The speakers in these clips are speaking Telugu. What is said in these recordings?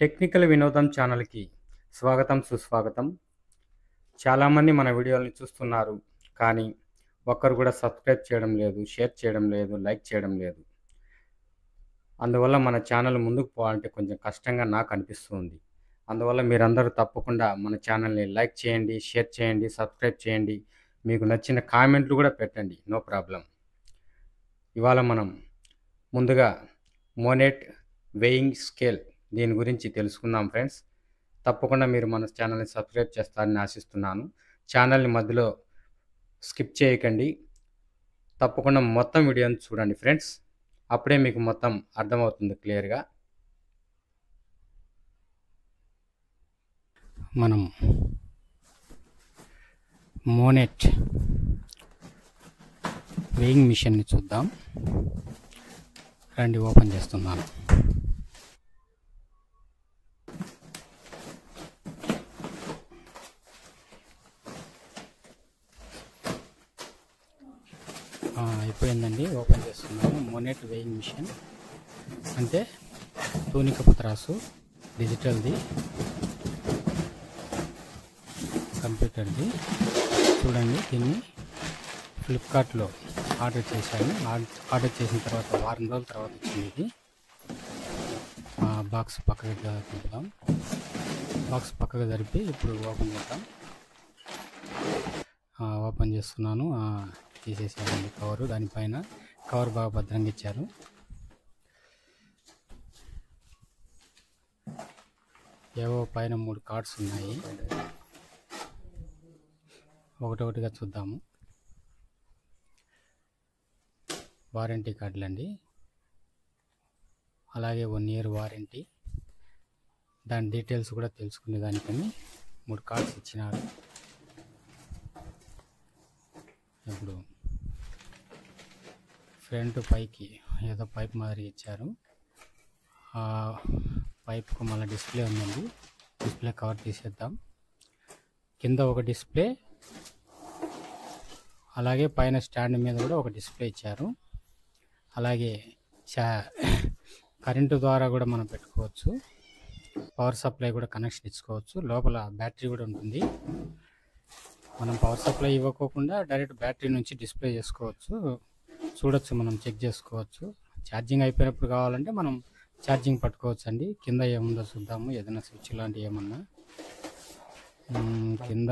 టెక్నికల్ వినోదం ఛానల్కి స్వాగతం సుస్వాగతం. చాలామంది మన వీడియోలని చూస్తున్నారు, కానీ ఒక్కరు కూడా సబ్స్క్రైబ్ చేయడం లేదు, షేర్ చేయడం లేదు, లైక్ చేయడం లేదు. అందువల్ల మన ఛానల్ ముందుకు పోవాలంటే కొంచెం కష్టంగా నాకు అనిపిస్తుంది. అందువల్ల మీరందరూ తప్పకుండా మన ఛానల్ని లైక్ చేయండి, షేర్ చేయండి, సబ్స్క్రైబ్ చేయండి. మీకు నచ్చిన కామెంట్లు కూడా పెట్టండి, నో ప్రాబ్లం. ఇవాళ మనం ముందుగా మోనెట్ వెయింగ్ స్కేల్ దీని గురించి తెలుసుకుందాం ఫ్రెండ్స్. తప్పకుండా మీరు మన ఛానల్ని సబ్స్క్రైబ్ చేస్తారని ఆశిస్తున్నాను. ఛానల్ని మధ్యలో స్కిప్ చేయకండి, తప్పకుండా మొత్తం వీడియోని చూడండి ఫ్రెండ్స్. అప్పుడే మీకు మొత్తం అర్థమవుతుంది క్లియర్గా. మనం మోనెట్ వెయింగ్ మిషన్ని చూద్దాం రండి. ఓపెన్ చేస్తున్నాను. అయిపోయిందండి, ఓపెన్ చేస్తున్నాను. మోనెట్ వెయింగ్ మిషన్ అంటే తూనికపు త్రాసు, డిజిటల్ది, కంప్యూటర్ది. చూడండి, దీన్ని ఫ్లిప్కార్ట్లో ఆర్డర్ చేశాను. ఆర్డర్ చేసిన తర్వాత వారం రోజుల తర్వాత వచ్చింది ఇది. బాక్స్ పక్కగా తిప్పుదాం. బాక్స్ పక్కగా జరిపి ఇప్పుడు ఓపెన్ చేద్దాం. ఓపెన్ చేస్తున్నాను. తీసేసానండి కవరు. దానిపైన కవర్ బాగా భద్రంగా ఇచ్చారు. ఏవో పైన 3 కార్డ్స్ ఉన్నాయి. ఒకటొకటిగా చూద్దాము. వారంటీ కార్డులు అండి, అలాగే 1 year వారంటీ. దాని డీటెయిల్స్ కూడా తెలుసుకునే దానికని 3 కార్డ్స్ ఇచ్చినారు. ఇప్పుడు ఫ్రంట్ పైకి ఏదో పైప్ మాదిరి ఇచ్చారు. ఆ పైప్కు మళ్ళీ డిస్ప్లే ఉందండి. డిస్ప్లే కవర్ తీసేద్దాం. కింద ఒక డిస్ప్లే, అలాగే పైన స్టాండ్ మీద కూడా ఒక డిస్ప్లే ఇచ్చారు. అలాగే కరెంటు ద్వారా కూడా మనం పెట్టుకోవచ్చు. పవర్ సప్లై కూడా కనెక్షన్ ఇచ్చుకోవచ్చు. లోపల బ్యాటరీ కూడా ఉంటుంది. మనం పవర్ సప్లై ఇవ్వకోకుండా డైరెక్ట్ బ్యాటరీ నుంచి డిస్ప్లే చేసుకోవచ్చు. చూడొచ్చు, మనం చెక్ చేసుకోవచ్చు. ఛార్జింగ్ అయిపోయినప్పుడు కావాలంటే మనం ఛార్జింగ్ పట్టుకోవచ్చు అండి. కింద ఏముందో చూద్దాము. ఏదైనా స్విచ్ లాంటివి ఏమన్నా కింద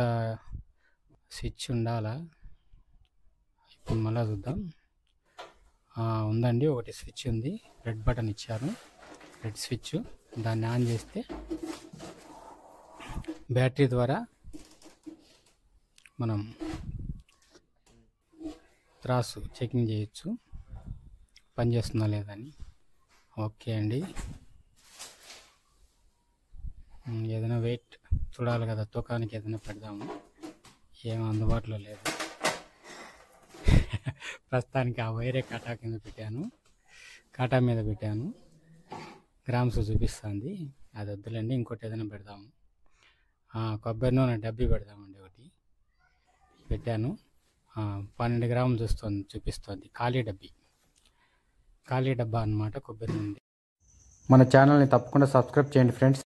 స్విచ్ ఉండాలా? ఇప్పుడు మళ్ళీ చూద్దాం. ఉందండి, ఒకటి స్విచ్ ఉంది. రెడ్ బటన్ ఇచ్చారు, రెడ్ స్విచ్. దాన్ని ఆన్ చేస్తే బ్యాటరీ ద్వారా మనం త్రాసు చెకింగ్ చేయొచ్చు, పనిచేస్తుందా లేదని. ఓకే అండి. ఏదైనా వెయిట్ చూడాలి కదా, తూకానికి ఏదైనా పెడదాము. ఏమో అందుబాటులో లేదు ప్రస్తుతానికి. ఆ వైరే కాటా కింద పెట్టాను, కాటా మీద పెట్టాను. గ్రామ్స్ చూపిస్తుంది, అది వద్దులేండి. ఇంకోటి ఏదైనా పెడదాము. కొబ్బరి నూనె డబ్బి పెడదామండి. ఒకటి పెట్టాను. 12 గ్రాములు చూపిస్తుంది. ఖాళీ డబ్బా అన్నమాట కొబ్బరి నూనె. మన ఛానల్ని తప్పకుండా సబ్స్క్రైబ్ చేయండి ఫ్రెండ్స్.